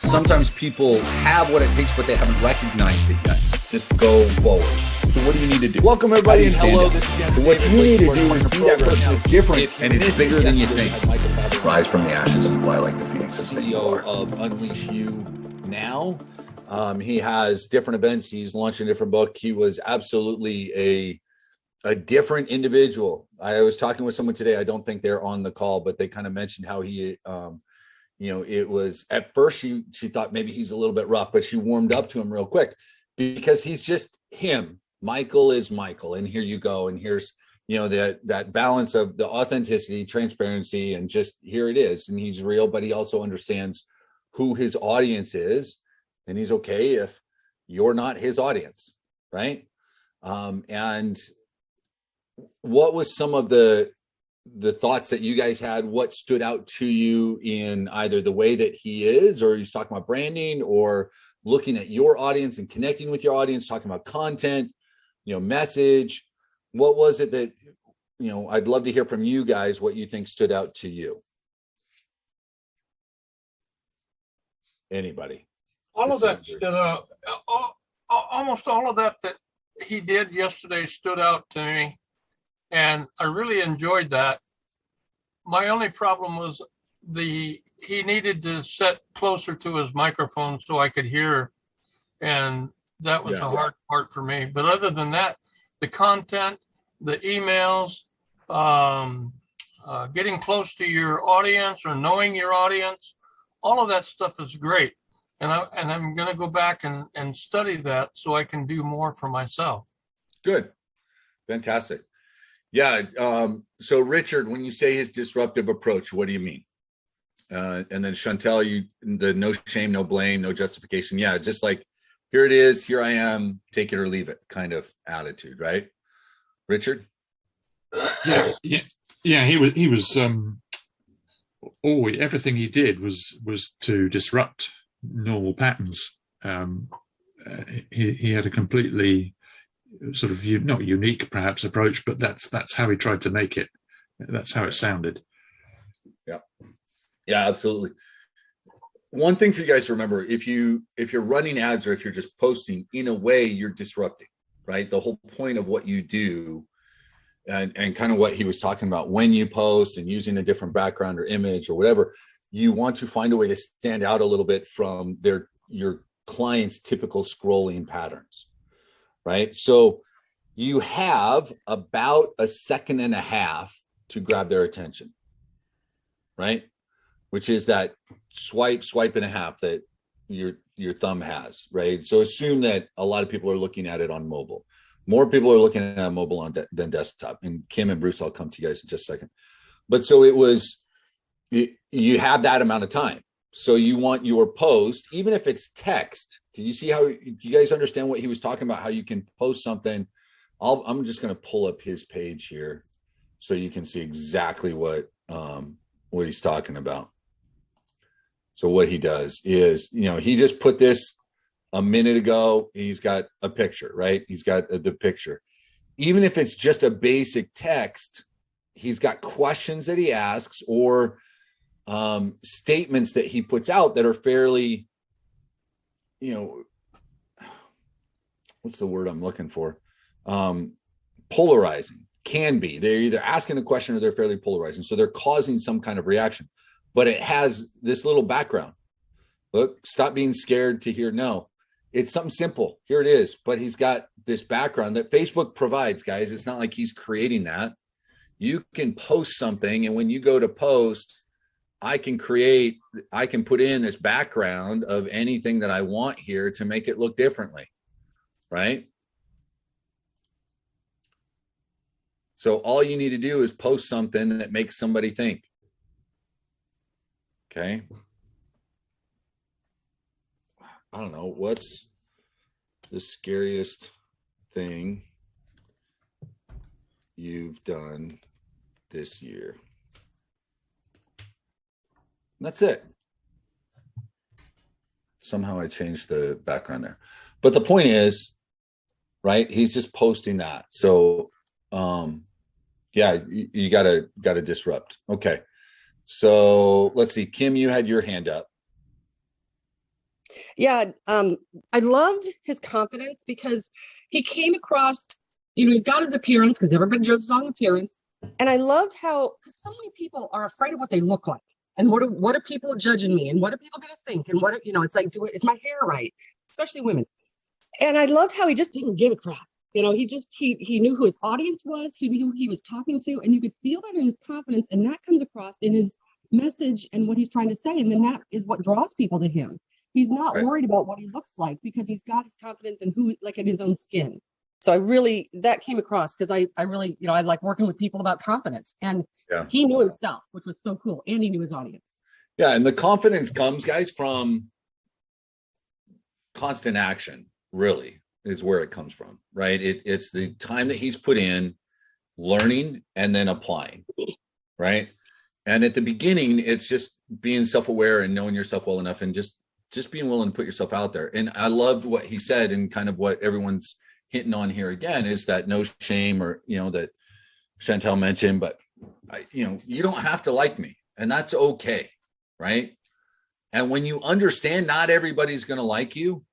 sometimes people have what it takes, but they haven't recognized it yet. Just go forward. So what do you need to do? Welcome everybody and hello. This is Anthony. So what you need to do is be that person that's different and it's bigger than you think. Rise from the ashes and fly like the phoenix. CEO of Unleash You Now. He has different events. He's launching a different book. He was absolutely a different individual. I was talking with someone today. I don't think they're on the call, but they kind of mentioned how he, it was at first she thought maybe he's a little bit rough, but she warmed up to him real quick because he's just him. Michael is Michael, and here you go. And here's, that balance of the authenticity, transparency, and just here it is. And he's real, but he also understands who his audience is, and he's okay if you're not his audience, right? And what was some of the thoughts that you guys had? What stood out to you in either the way that he is, or he's talking about branding, or looking at your audience and connecting with your audience, talking about content, message? What was it that, I'd love to hear from you guys what you think stood out to you. Anybody? All of that stood out. Almost all of that he did yesterday stood out to me, and I really enjoyed that. My only problem was he needed to sit closer to his microphone so I could hear, and that was a hard part for me. But other than that, the content, the emails, getting close to your audience or knowing your audience, all of that stuff is great. And I'm going to go back and study that so I can do more for myself. Good. Fantastic. Yeah. So Richard, when you say his disruptive approach, what do you mean? And then Chantel, the no shame, no blame, no justification. Yeah. Just like, here it is, here I am, take it or leave it kind of attitude, right? Richard? Yeah. He was everything he did was to disrupt normal patterns. He had a completely sort of not unique perhaps approach, but that's how he tried to make it. That's how it sounded. Yeah, absolutely. One thing for you guys to remember, if you're running ads or if you're just posting, in a way you're disrupting, right? The whole point of what you do and kind of what he was talking about when you post and using a different background or image or whatever, you want to find a way to stand out a little bit from your client's typical scrolling patterns, right? So you have about a second and a half to grab their attention, right? Which is that swipe and a half that your thumb has, right? So assume that a lot of people are looking at it on mobile. More people are looking at mobile than desktop. And Kim and Bruce, I'll come to you guys in just a second. But so it was, you have that amount of time. So you want your post, even if it's text. Do you guys understand what he was talking about? How you can post something? I'm just going to pull up his page here so you can see exactly what he's talking about. So what he does is, he just put this a minute ago. He's got a picture, right? He's got the picture. Even if it's just a basic text, he's got questions that he asks or statements that he puts out that are fairly, what's the word I'm looking for? Polarizing. Can be. They're either asking a question or they're fairly polarizing. So they're causing some kind of reaction. But it has this little background. Look, stop being scared to hear no. It's something simple. Here it is. But he's got this background that Facebook provides, guys. It's not like he's creating that. You can post something, and when you go to post, I can put in this background of anything that I want here to make it look differently, right? So all you need to do is post something that makes somebody think. Okay. I don't know. What's the scariest thing you've done this year? And that's it. Somehow I changed the background there. But the point is, right, he's just posting that. So, you gotta disrupt. Okay. So let's see. Kim, you had your hand up. Yeah, I loved his confidence because he came across, he's got his appearance because everybody judges on appearance. And I loved how, because so many people are afraid of what they look like. And what are people judging me? And what are people going to think? And it's like, is my hair right? Especially women. And I loved how he just didn't give a crap. He knew who his audience was. He knew who he was talking to. And you could feel that in his confidence. And that comes across in his message and what he's trying to say. And then that is what draws people to him. He's not worried about what he looks like because he's got his confidence in in his own skin. So that came across because I really, I like working with people about confidence, and he knew himself, which was so cool. And he knew his audience. Yeah. And the confidence comes, guys, from constant action, really, is where it comes from, right? It's the time that he's put in learning and then applying, right? And at the beginning, it's just being self-aware and knowing yourself well enough and just being willing to put yourself out there. And I loved what he said, and kind of what everyone's hitting on here again is that no shame, or, that Chantel mentioned, but you don't have to like me, and that's okay. Right. And when you understand not everybody's going to like you,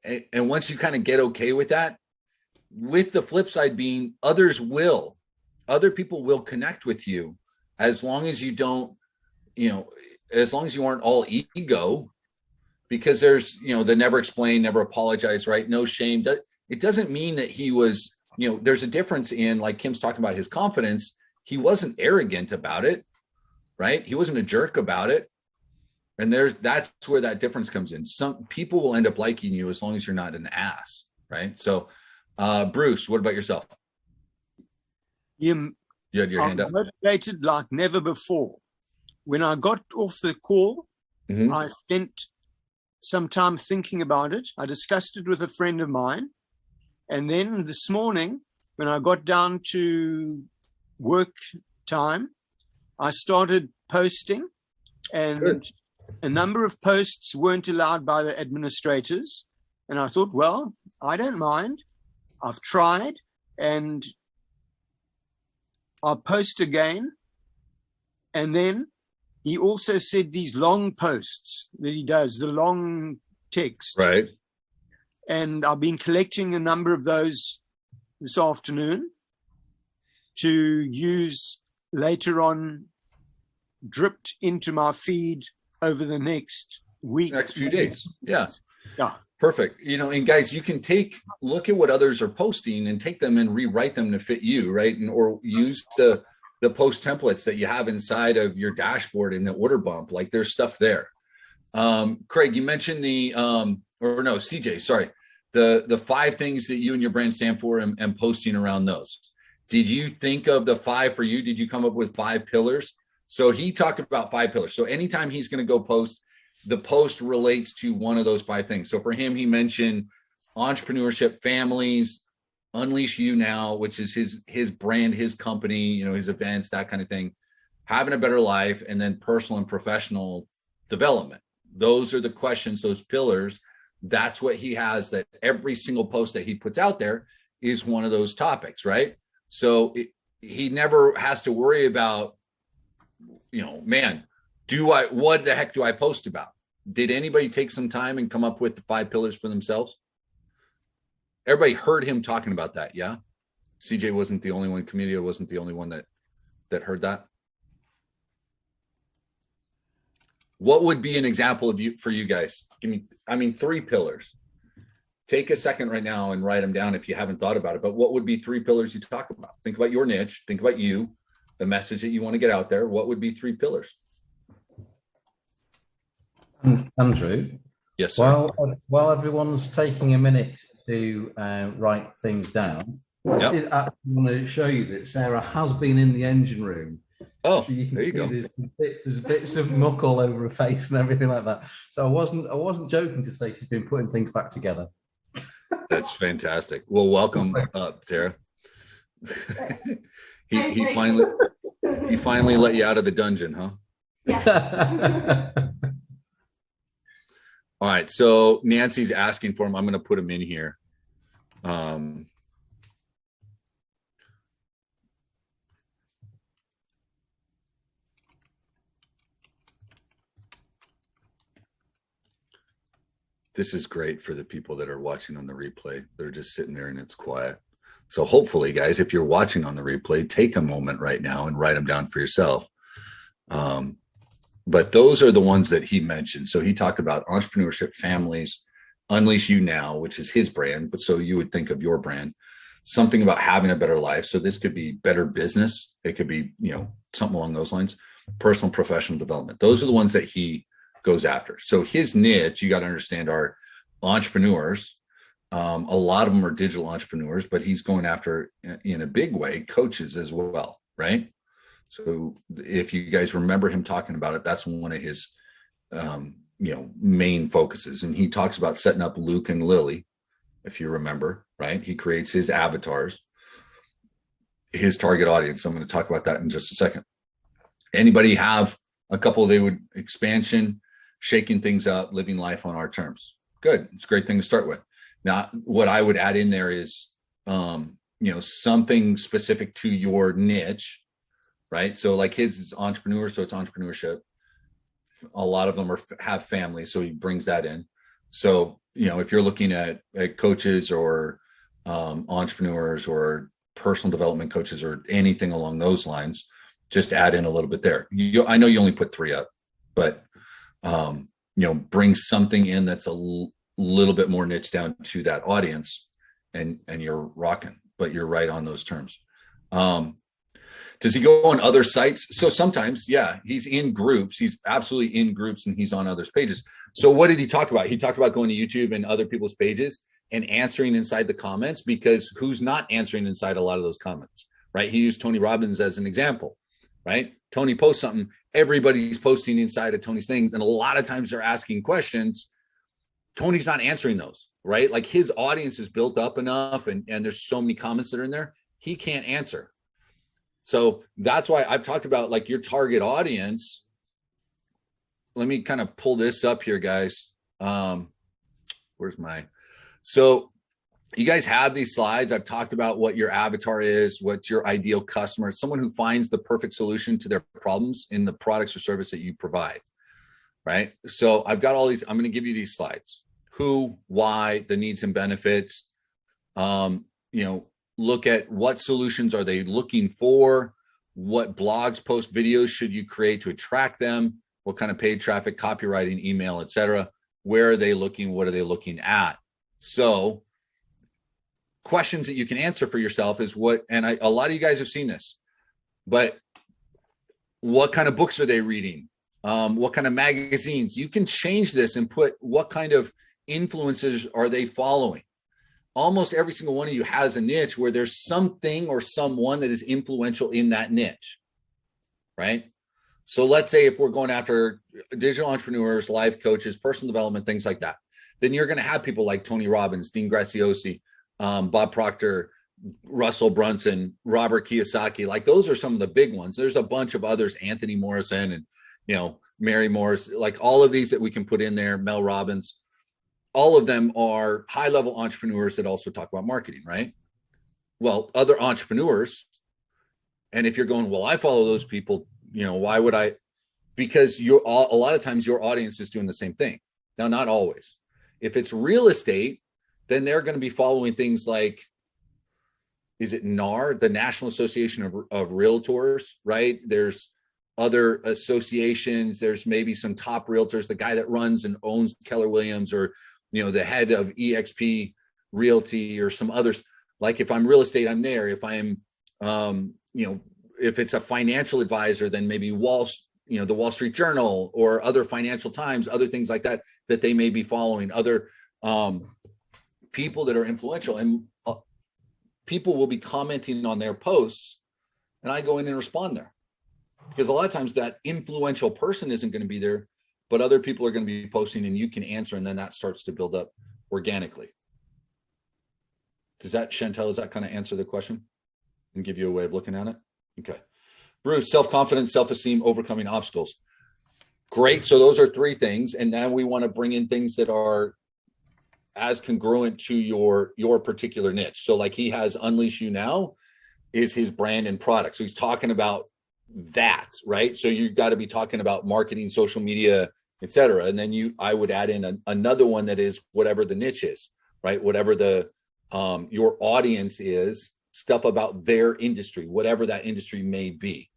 and once you kind of get okay with that, with the flip side being other people will connect with you, as long as you don't, as long as you aren't all ego, because there's, the never explain, never apologize, right? No shame. It doesn't mean that he was, there's a difference in, like Kim's talking about, his confidence. He wasn't arrogant about it, right? He wasn't a jerk about it. And that's where that difference comes in. Some people will end up liking you as long as you're not an ass, right? So, Bruce, what about yourself? You had your hand up. Motivated like never before. When I got off the call, I spent some time thinking about it. I discussed it with a friend of mine. And then this morning, when I got down to work time, I started posting, and Good. A number of posts weren't allowed by the administrators. And I thought, well, I don't mind. I've tried, and I'll post again. And then he also said these long posts that he does, the long text. Right. And I've been collecting a number of those this afternoon to use later on, dripped into my feed over the next week. Next few days. Yeah. Yeah. Perfect. And guys, you can look at what others are posting and take them and rewrite them to fit you, right? or use the post templates that you have inside of your dashboard in the order bump. Like, there's stuff there. Craig, you mentioned CJ, sorry. The 5 things that you and your brand stand for, and posting around those. Did you think of the 5 for you? Did you come up with 5 pillars? So he talked about 5 pillars. So anytime he's going to go post, the post relates to one of those 5 things. So for him, he mentioned entrepreneurship, families, Unleash You Now, which is his brand, his company, his events, that kind of thing, having a better life, and then personal and professional development. Those are the questions, those pillars. That's what he has, that every single post that he puts out there is one of those topics, right? So he never has to worry about, what the heck do I post about? Did anybody take some time and come up with the 5 pillars for themselves? Everybody heard him talking about that. Yeah. CJ wasn't the only one. Camellia wasn't the only one that heard that. What would be an example for you guys? Give me 3 pillars. Take a second right now and write them down if you haven't thought about it. But what would be 3 pillars you talk about? Think about your niche. Think about you, the message that you want to get out there. What would be 3 pillars? Andrew? Yes, sir. While everyone's taking a minute to write things down, I did actually want to show you that Sarah has been in the engine room. Oh, so you can there you go. There's bits of muck all over her face and everything like that. So I wasn't joking to say she's been putting things back together. That's fantastic. Well, welcome, Sarah. he finally let you out of the dungeon, huh? Yeah. All right. So Nancy's asking for him. I'm going to put him in here. this is great for the people that are watching on the replay. They're just sitting there and it's quiet. So hopefully, guys, if you're watching on the replay, take a moment right now and write them down for yourself. But those are the ones that he mentioned. So he talked about entrepreneurship, families, Unleash You Now, which is his brand. But so you would think of your brand, something about having a better life. So this could be better business. It could be, something along those lines, personal, professional development. Those are the ones that he goes after. So his niche, you got to understand, are entrepreneurs. A lot of them are digital entrepreneurs, but he's going after, in a big way, coaches as well, right? So if you guys remember him talking about it, that's one of his, main focuses. And he talks about setting up Luke and Lily, if you remember, right? He creates his avatars, his target audience. I'm going to talk about that in just a second. Anybody have a couple expansion, shaking things up, living life on our terms? Good. It's a great thing to start with. Now, what I would add in there is, something specific to your niche, right? So like his is entrepreneur, so it's entrepreneurship. A lot of them have families, so he brings that in. So, if you're looking at coaches or entrepreneurs or personal development coaches or anything along those lines, just add in a little bit there. I know you only put 3 up, but, bring something in that's a little bit more niche down to that audience, and you're rocking, but you're right on those terms. Does he go on other sites? So sometimes, yeah, he's in groups. He's absolutely in groups and he's on others' pages. So what did he talk about? He talked about going to YouTube and other people's pages and answering inside the comments, because who's not answering inside a lot of those comments, right? He used Tony Robbins as an example, right? Tony posts something, everybody's posting inside of Tony's things. And a lot of times they're asking questions. Tony's not answering those, right? Like his audience is built up enough and there's so many comments that are in there, he can't answer. So that's why I've talked about like your target audience. Let me kind of pull this up here, guys. So you guys have these slides. I've talked about what your avatar is, what's your ideal customer, someone who finds the perfect solution to their problems in the products or service that you provide, right? So I've got all these, I'm going to give you these slides. Who, why, the needs and benefits, look at what solutions are they looking for, what blogs, posts, videos should you create to attract them, what kind of paid traffic, copywriting, email, etc. Where are they looking? What are they looking at? So questions that you can answer for yourself is a lot of you guys have seen this, but what kind of books are they reading? What kind of magazines? You can change this and put what kind of influencers are they following? Almost every single one of you has a niche where there's something or someone that is influential in that niche, right? So let's say if we're going after digital entrepreneurs, life coaches, personal development, things like that, then you're going to have people like Tony Robbins, Dean Graziosi, Bob Proctor, Russell Brunson, Robert Kiyosaki. Like those are some of the big ones. There's a bunch of others, Anthony Morrison and, Mary Morris, like all of these that we can put in there, Mel Robbins. All of them are high-level entrepreneurs that also talk about marketing, right? Well, other entrepreneurs, and if you're going, well, I follow those people, why would I? Because a lot of times your audience is doing the same thing. Now, not always. If it's real estate, then they're going to be following things like, is it NAR, the National Association of Realtors, right? There's other associations. There's maybe some top realtors, the guy that runs and owns Keller Williams, or the head of EXP Realty, or some others. Like if I'm real estate, I'm there. If I'm, if it's a financial advisor, then maybe the Wall Street Journal or other Financial Times, other things like that they may be following, other people that are influential, and people will be commenting on their posts, and I go in and respond there, because a lot of times that influential person isn't going to be there, but other people are going to be posting and you can answer, and then that starts to build up organically. Chantel, does that kind of answer the question and give you a way of looking at it? Okay. Bruce, self-confidence, self-esteem, overcoming obstacles. Great. So those are 3 things. And now we want to bring in things that are as congruent to your particular niche. So like he has Unleash You Now is his brand and product. So he's talking about that, right? So you've got to be talking about marketing, social media, etc. And then I would add in another one that is whatever the niche is, right? Whatever the your audience is, stuff about their industry, whatever that industry may be.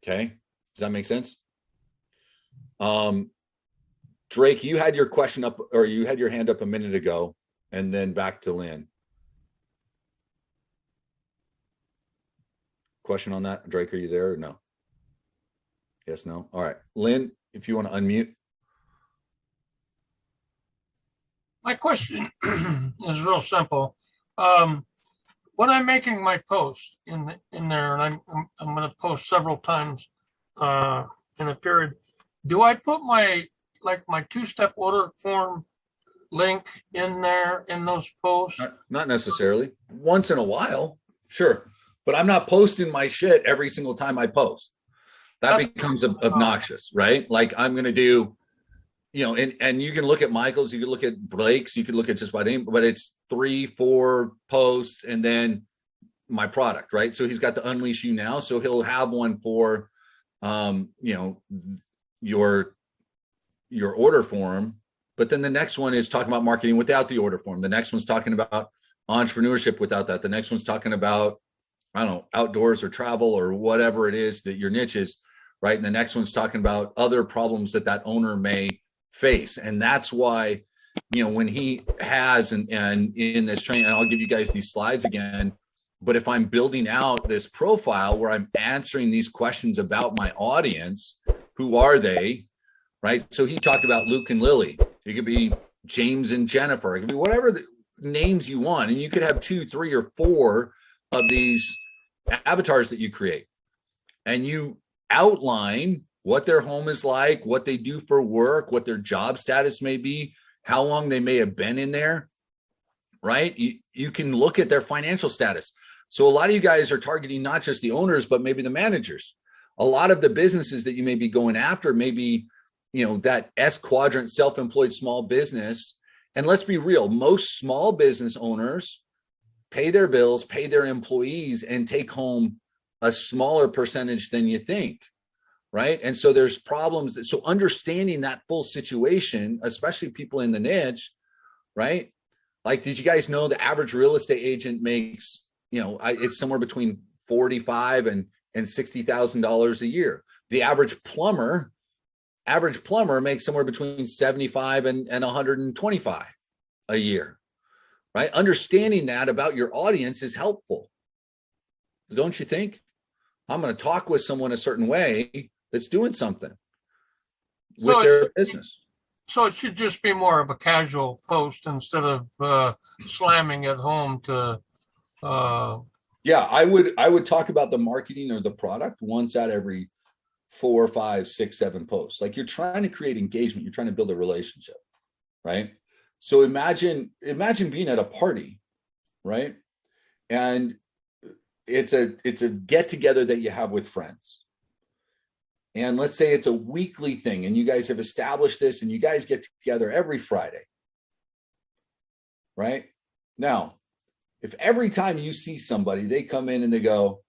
Okay, does that make sense? Drake, you had your question up, or you had your hand up a minute ago, and then back to Lynn. Question on that, Drake? Are you there or no? Yes, no. All right, Lynn, if you want to unmute. My question is real simple. When I'm making my post in there, and I'm going to post several times in a period, do I put my two-step order form link in there in those posts? Not necessarily. Once in a while, sure, but I'm not posting my shit every single time I post. That becomes obnoxious, right? Like I'm going to do, and you can look at Michael's, you can look at Blake's, you can look at just about any, but it's 3-4 posts and then my product, right? So he's got the Unleash You Now. So he'll have one for, your order form, but then the next one is talking about marketing without the order form. The next one's talking about entrepreneurship without that. The next one's talking about, I don't know, outdoors or travel or whatever it is that your niche is, right? And the next one's talking about other problems that owner may face. And that's why, when he has, and in this training, and I'll give you guys these slides again, but if I'm building out this profile where I'm answering these questions about my audience, who are they, right? So he talked about Luke and Lily. It could be James and Jennifer. It could be whatever the names you want. And you could have 2, 3, or 4 of these avatars that you create. And you outline what their home is like, what they do for work, what their job status may be, how long they may have been in there, right? You can look at their financial status. So a lot of you guys are targeting not just the owners, but maybe the managers. A lot of the businesses that you may be going after, maybe, that S quadrant, self-employed small business. And let's be real, most small business owners pay their bills, pay their employees, and take home a smaller percentage than you think, right? And so there's problems. So understanding that full situation, especially people in the niche, right? Like, did you guys know the average real estate agent makes, it's somewhere between $45,000 and $60,000 a year. The average plumber makes somewhere between $75,000 and $125,000 a year, right? Understanding that about your audience is helpful, don't you think? I'm going to talk with someone a certain way that's doing something with their business. So it should just be more of a casual post instead of slamming it home to. Yeah, I would talk about the marketing or the product once out every 4, 5, 6, 7 posts. Like, you're trying to create engagement. You're trying to build a relationship, right? So imagine being at a party, right? And it's a get together that you have with friends. And let's say it's a weekly thing and you guys have established this and you guys get together every Friday, right? Now, if every time you see somebody, they come in and they go,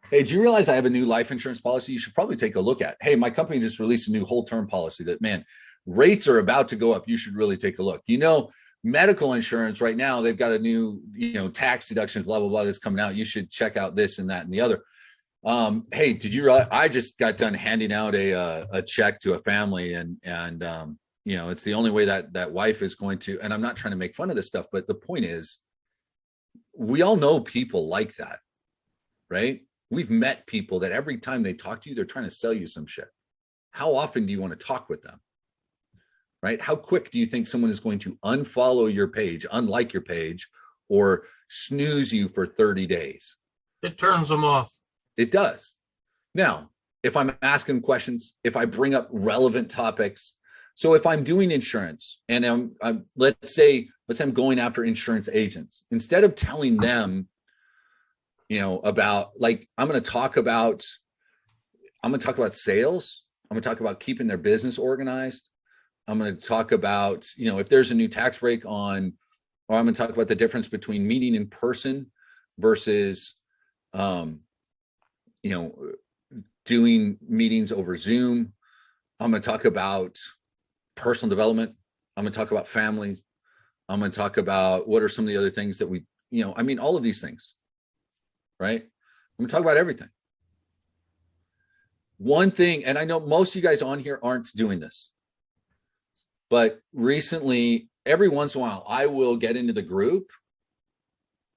hey, do you realize I have a new life insurance policy you should probably take a look at? Hey, my company just released a new whole term policy that, man, rates are about to go up. You should really take a look. Medical insurance right now, they've got a new, tax deductions, blah, blah, blah, that's coming out. You should check out this and that and the other. Hey, did you realize I just got done handing out a check to a family and it's the only way that wife is going to, and I'm not trying to make fun of this stuff, but the point is, we all know people like that, right? We've met people that every time they talk to you, they're trying to sell you some shit. How often do you want to talk with them? Right? How quick do you think someone is going to unfollow your page, unlike your page, or snooze you for 30 days? It turns them off. It does. Now, if I'm asking questions, if I bring up relevant topics, so if I'm doing insurance and let's say I'm going after insurance agents, instead of telling them, about, like, I'm going to talk about sales. I'm going to talk about keeping their business organized. I'm going to talk about, if there's a new tax break on, or I'm going to talk about the difference between meeting in person versus, doing meetings over Zoom. I'm going to talk about personal development. I'm going to talk about family. I'm going to talk about what are some of the other things that we, I mean, all of these things, right? I'm going to talk about everything. One thing, and I know most of you guys on here aren't doing this, but recently, every once in a while, I will get into the group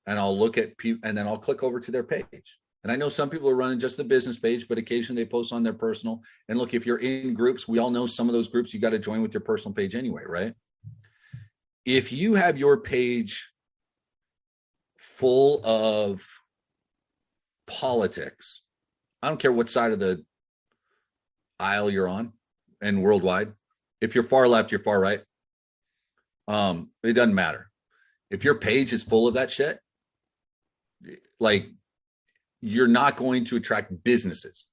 and I'll look at people and then I'll click over to their page. And I know some people are running just the business page, but occasionally they post on their personal. And look, if you're in groups, we all know some of those groups, you got to join with your personal page anyway, right? If you have your page full of politics, I don't care what side of the aisle you're on and worldwide. If you're far left, you're far right. It doesn't matter. If your page is full of that shit, like, you're not going to attract businesses.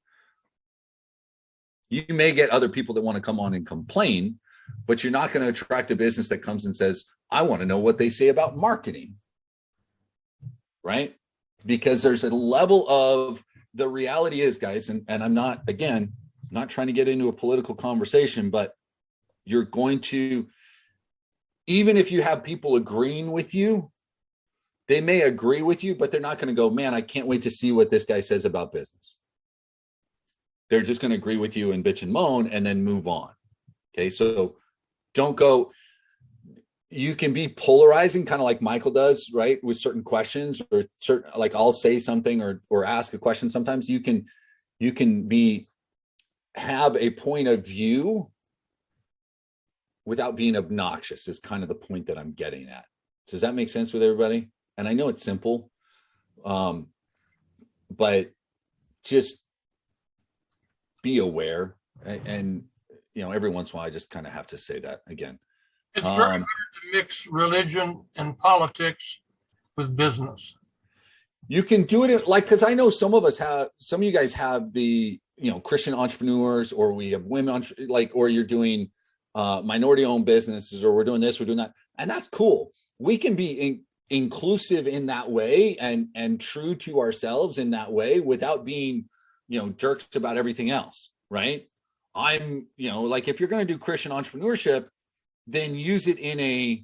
You may get other people that want to come on and complain, but you're not going to attract a business that comes and says, I want to know what they say about marketing, right? Because there's a level of, the reality is, guys, and I'm not, again, not trying to get into a political conversation, but you're going to, even if you have people agreeing with you, they may agree with you, but they're not going to go, man, I can't wait to see what this guy says about business. They're just going to agree with you and bitch and moan and then move on. Okay, so don't go. You can be polarizing, kind of like Michael does, right? With certain questions or certain, like I'll say something or ask a question. Sometimes you can have a point of view without being obnoxious is kind of the point that I'm getting at. Does that make sense with everybody? And I know it's simple, but just be aware. And every once in a while, I just kind of have to say that again. It's very hard to mix religion and politics with business. You can do it because I know some of you guys have the, Christian entrepreneurs, or we have women, or you're doing minority owned businesses, or we're doing this, we're doing that. And that's cool. We can be inclusive in that way and true to ourselves in that way without being, jerks about everything else. Right. I'm, like, if you're going to do Christian entrepreneurship, then use it in a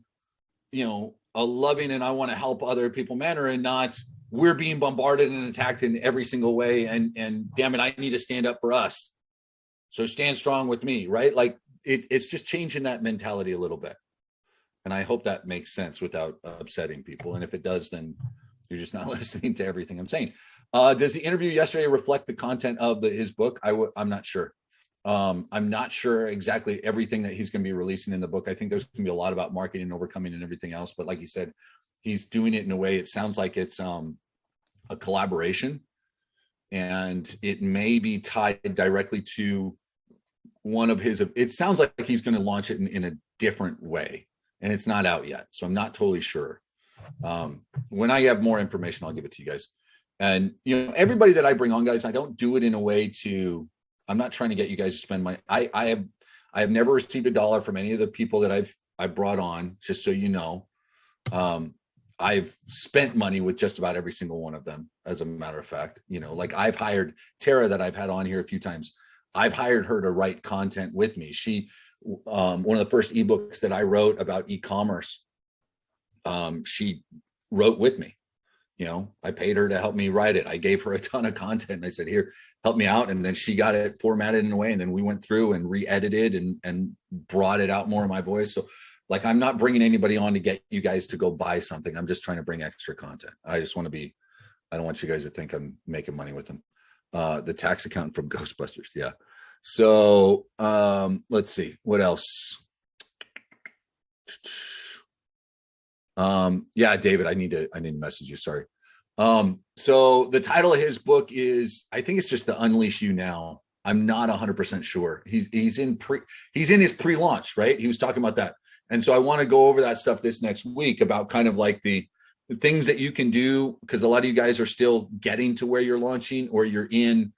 loving and I want to help other people manner, and not we're being bombarded and attacked in every single way. And damn it, I need to stand up for us. So stand strong with me. Right. Like it's just changing that mentality a little bit. And I hope that makes sense without upsetting people. And if it does, then you're just not listening to everything I'm saying. Does the interview yesterday reflect the content of his book? I'm not sure. I'm not sure exactly everything that he's going to be releasing in the book. I think there's going to be a lot about marketing and overcoming and everything else. But like you said, he's doing it in a way, it sounds like it's a collaboration, and it may be tied directly to one of his, it sounds like he's going to launch it in a different way, and it's not out yet. So I'm not totally sure. When I have more information, I'll give it to you guys. And, everybody that I bring on, guys, I don't do it in a way to, I'm not trying to get you guys to spend money. I have never received $1 from any of the people that I've brought on, just so you know. I've spent money with just about every single one of them, as a matter of fact. Like I've hired Tara, that I've had on here a few times. I've hired her to write content with me. She, one of the first ebooks that I wrote about e-commerce, she wrote with me. I paid her to help me write it. I gave her a ton of content and I said, here, help me out. And then she got it formatted in a way. And then we went through and re-edited and brought it out more in my voice. So like, I'm not bringing anybody on to get you guys to go buy something. I'm just trying to bring extra content. I just want to be, I don't want you guys to think I'm making money with them. The tax accountant from Ghostbusters. Yeah. So let's see what else. Yeah, David, I need to message you. Sorry. So the title of his book is, I think it's just The Unleash You Now. I'm not 100% sure. He's in his pre-launch, right? He was talking about that. And so I want to go over that stuff this next week about kind of like the things that you can do, because a lot of you guys are still getting to where you're launching, or you're in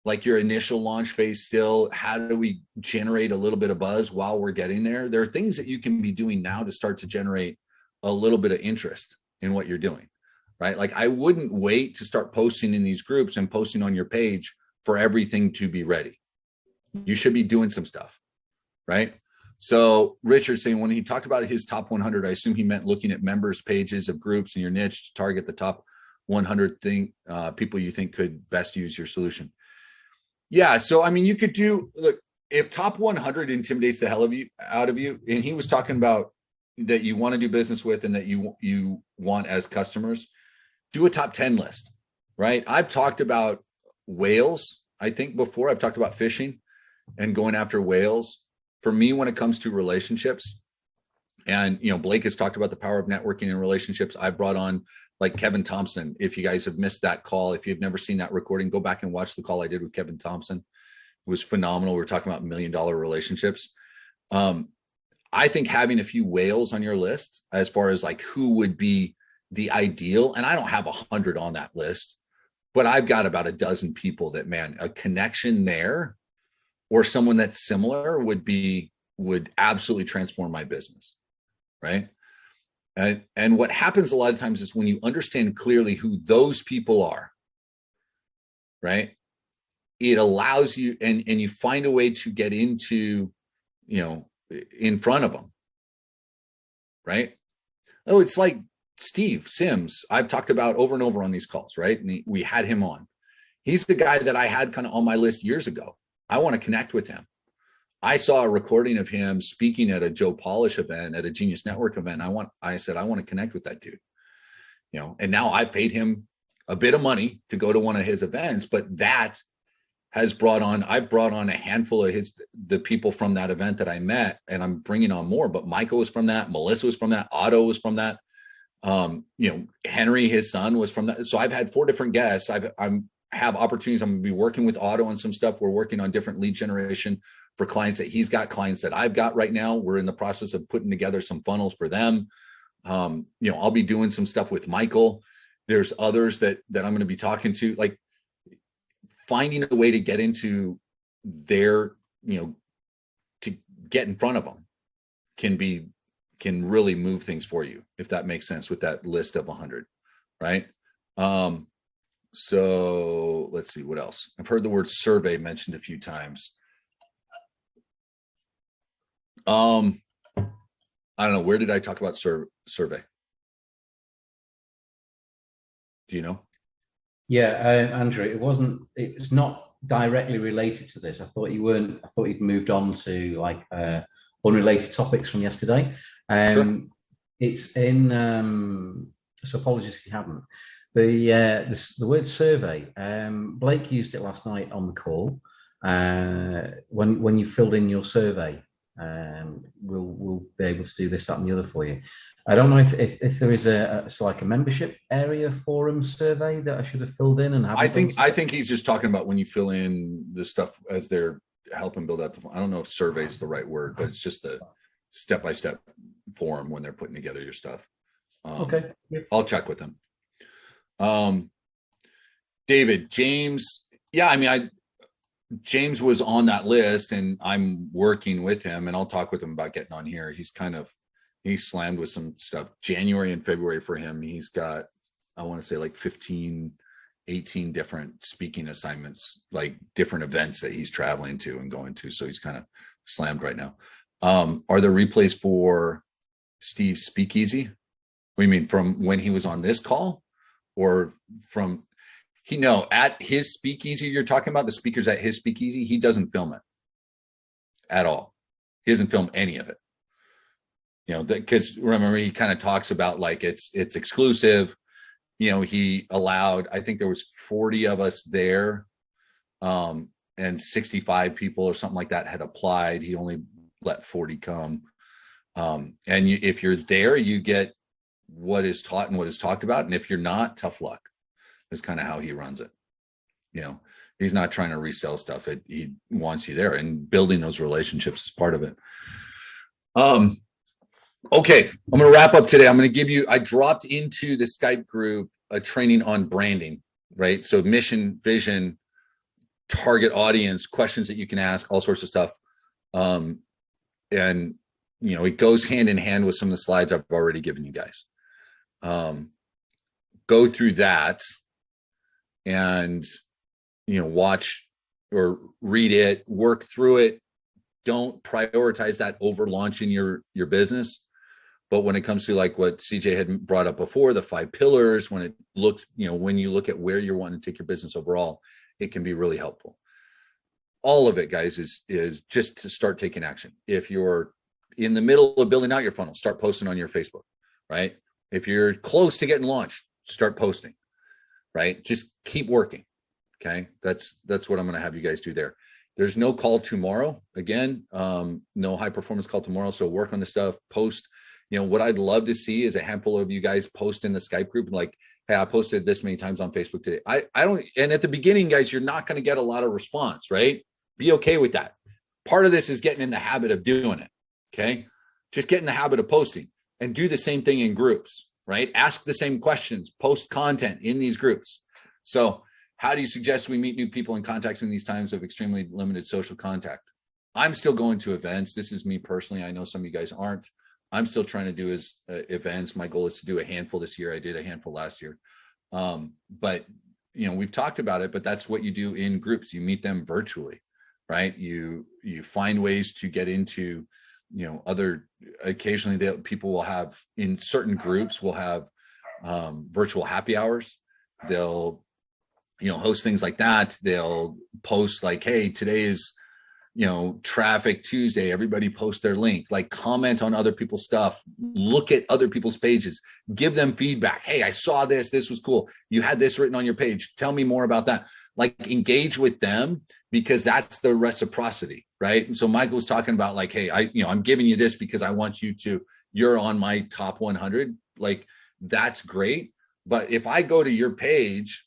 like your initial launch phase still. How do we generate a little bit of buzz while we're getting there? There are things that you can be doing now to start to generate a little bit of interest in what you're doing, right? Like I wouldn't wait to start posting in these groups and posting on your page for everything to be ready. You should be doing some stuff, right? So Richard saying when he talked about his top 100, I assume he meant looking at members pages of groups in your niche to target the top 100 people you think could best use your solution. Yeah. So, I mean, you could do, look, if top 100 intimidates the hell out of you, and he was talking about that you want to do business with and that you want as customers, do a top 10 list, right? I've talked about whales. I think before I've talked about fishing and going after whales. For me, when it comes to relationships, and, you know, Blake has talked about the power of networking and relationships. I brought on like Kevin Thompson. If you guys have missed that call, if you've never seen that recording, go back and watch the call I did with Kevin Thompson. It was phenomenal. We were talking about $1 million relationships. I think having a few whales on your list as far as like who would be the ideal, and I don't have 100 on that list, but I've got about a dozen people that, man, a connection there or someone that's similar would absolutely transform my business, right? And what happens a lot of times is when you understand clearly who those people are, right? It allows you, and you find a way to get into, you know, in front of them, right? Oh, it's like Steve Sims. I've talked about over and over on these calls, right? And we had him on. He's the guy that I had kind of on my list years ago. I want to connect with him. I saw a recording of him speaking at a Joe Polish event, at a Genius Network event. I said, I want to connect with that dude, you know, and now I've paid him a bit of money to go to one of his events, but that has I've brought on a handful of the people from that event that I met, and I'm bringing on more, but Michael was from that. Melissa was from that. Otto was from that. You know, Henry, his son, was from that. So I've had 4 different guests. I have opportunities. I'm going to be working with Otto on some stuff. We're working on different lead generation for clients that he's got, clients that I've got right now. We're in the process of putting together some funnels for them. You know, I'll be doing some stuff with Michael. There's others that I'm going to be talking to, like finding a way to get into their, you know, to get in front of them can really move things for you, if that makes sense with that list of 100, right? So let's see what else. I've heard the word survey mentioned a few times. I don't know. Where did I talk about survey? Do you know? Yeah, Andrew, it's not directly related to this. I thought you'd moved on to like unrelated topics from yesterday. Sure. It's in, so apologies if you haven't. The word survey, Blake used it last night on the call. When you filled in your survey, we'll be able to do this, that, and the other for you. I don't know if there is a membership area forum survey that I should have filled in and have. I think he's just talking about when you fill in the stuff as they're helping build out I don't know if survey is the right word, but it's just a step-by-step form when they're putting together your stuff. Okay. I'll check with them. David, James. Yeah, I mean, James was on that list and I'm working with him, and I'll talk with him about getting on here. He's slammed with some stuff. January and February for him, he's got, I want to say like 15, 18 different speaking assignments, like different events that he's traveling to and going to. So he's kind of slammed right now. Are there replays for Steve's Speakeasy? What do you mean, from when he was on this call or from at his Speakeasy you're talking about, the speakers at his Speakeasy? He doesn't film it at all. He doesn't film any of it. You know, because remember, he kind of talks about like it's exclusive. You know, he allowed, I think there was 40 of us there, and 65 people or something like that had applied. He only let 40 come. If you're there, you get what is taught and what is talked about. And if you're not, tough luck. Is kind of how he runs it. You know, he's not trying to resell stuff. He wants you there, and building those relationships is part of it. Okay, I'm going to wrap up today. I'm going to give you, I dropped into the Skype group a training on branding, right? So mission, vision, target audience, questions that you can ask, all sorts of stuff. And, you know, it goes hand in hand with some of the slides I've already given you guys. Go through that and, you know, watch or read it, work through it. Don't prioritize that over launching your business. But when it comes to like what CJ had brought up before, the 5 pillars, when it looks, when you look at where you're wanting to take your business overall, it can be really helpful. All of it, guys, is just to start taking action. If you're in the middle of building out your funnel, start posting on your Facebook, right? If you're close to getting launched, start posting, right? Just keep working. Okay. That's what I'm going to have you guys do there. There's no call tomorrow. Again, no high performance call tomorrow. So work on the stuff, post. What I'd love to see is a handful of you guys post in the Skype group like, hey, I posted this many times on Facebook today. I don't, and at the beginning, guys, you're not going to get a lot of response, right? Be okay with that. Part of this is getting in the habit of doing it. Okay. Just get in the habit of posting and do the same thing in groups, right? Ask the same questions, post content in these groups. So how do you suggest we meet new people and contacts in these times of extremely limited social contact? I'm still going to events. This is me personally. I know some of you guys aren't. I'm still trying to do events. My goal is to do a handful this year. I did a handful last year. But we've talked about it, but that's what you do in groups. You meet them virtually, right? You find ways to get into, occasionally people will have, in certain groups, will have virtual happy hours. They'll, host things like that. They'll post like, hey, today is, Traffic Tuesday, everybody post their link, like comment on other people's stuff, look at other people's pages, give them feedback. Hey, I saw this was cool. You had this written on your page. Tell me more about that. Like engage with them, because that's the reciprocity, right? And so Michael was talking about like, hey, I'm giving you this because I want you're on my top 100. Like that's great. But if I go to your page,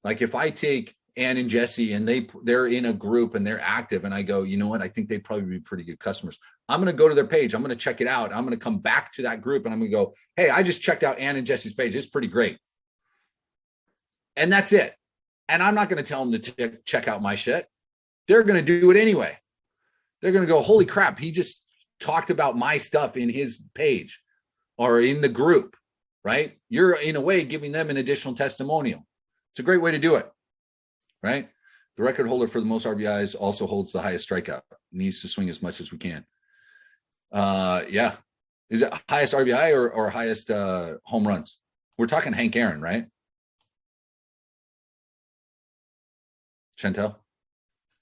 like if I take Ann and Jesse and they're in a group and they're active and I go, you know what, I think they'd probably be pretty good customers. I'm going to go to their page. I'm going to check it out. I'm going to come back to that group and I'm going to go, hey, I just checked out Ann and Jesse's page. It's pretty great. And that's it. And I'm not going to tell them to check out my shit. They're going to do it anyway. They're going to go, holy crap, he just talked about my stuff in his page or in the group, right? You're in a way giving them an additional testimonial. It's a great way to do it. Right? The record holder for the most RBIs also holds the highest strikeout. Needs to swing as much as we can. Yeah. Is it highest RBI or highest home runs? We're talking Hank Aaron, right? Chantel?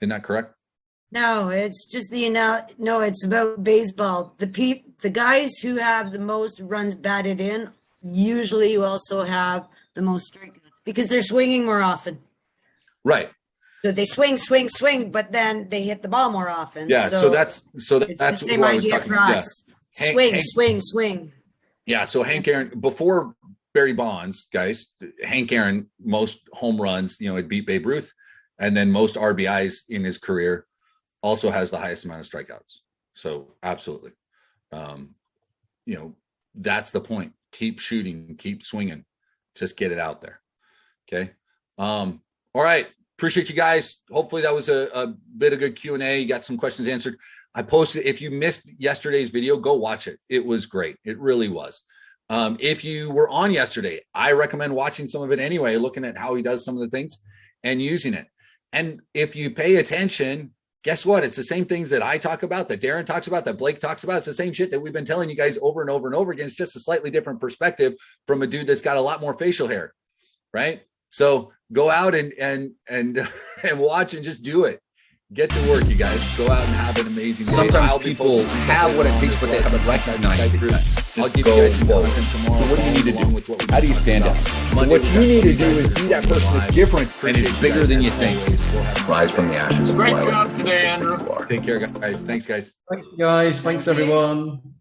Isn't that correct? No, it's just no, it's about baseball. The guys who have the most runs batted in usually also have the most strikeouts because they're swinging more often. Right. So they swing, but then they hit the ball more often. Yeah. So that's the same idea for us. Yeah. Swing. Yeah. So Hank Aaron, before Barry Bonds, guys, Hank Aaron, most home runs, it beat Babe Ruth, and then most RBIs in his career, also has the highest amount of strikeouts. So absolutely. That's the point. Keep shooting, keep swinging, just get it out there. Okay. All right. Appreciate you guys. Hopefully that was a bit of good Q&A. You got some questions answered. I posted, if you missed yesterday's video, go watch it. It was great. It really was. If you were on yesterday, I recommend watching some of it anyway, looking at how he does some of the things and using it. And if you pay attention, guess what? It's the same things that I talk about, that Darren talks about, that Blake talks about. It's the same shit that we've been telling you guys over and over and over again. It's just a slightly different perspective from a dude that's got a lot more facial hair, right? So go out and watch and just do it. Get to work, you guys. Go out and have an amazing day. Sometimes people have what it takes, but they haven't recognized it yet. I'll give you guys some content tomorrow. So what do you need to do? How do you stand out? What you need to do is be that person that's different and it's bigger than you think. Rise from the ashes. Great job today, Andrew. Take care, guys. Thanks, guys. Thanks, guys. Thanks, everyone.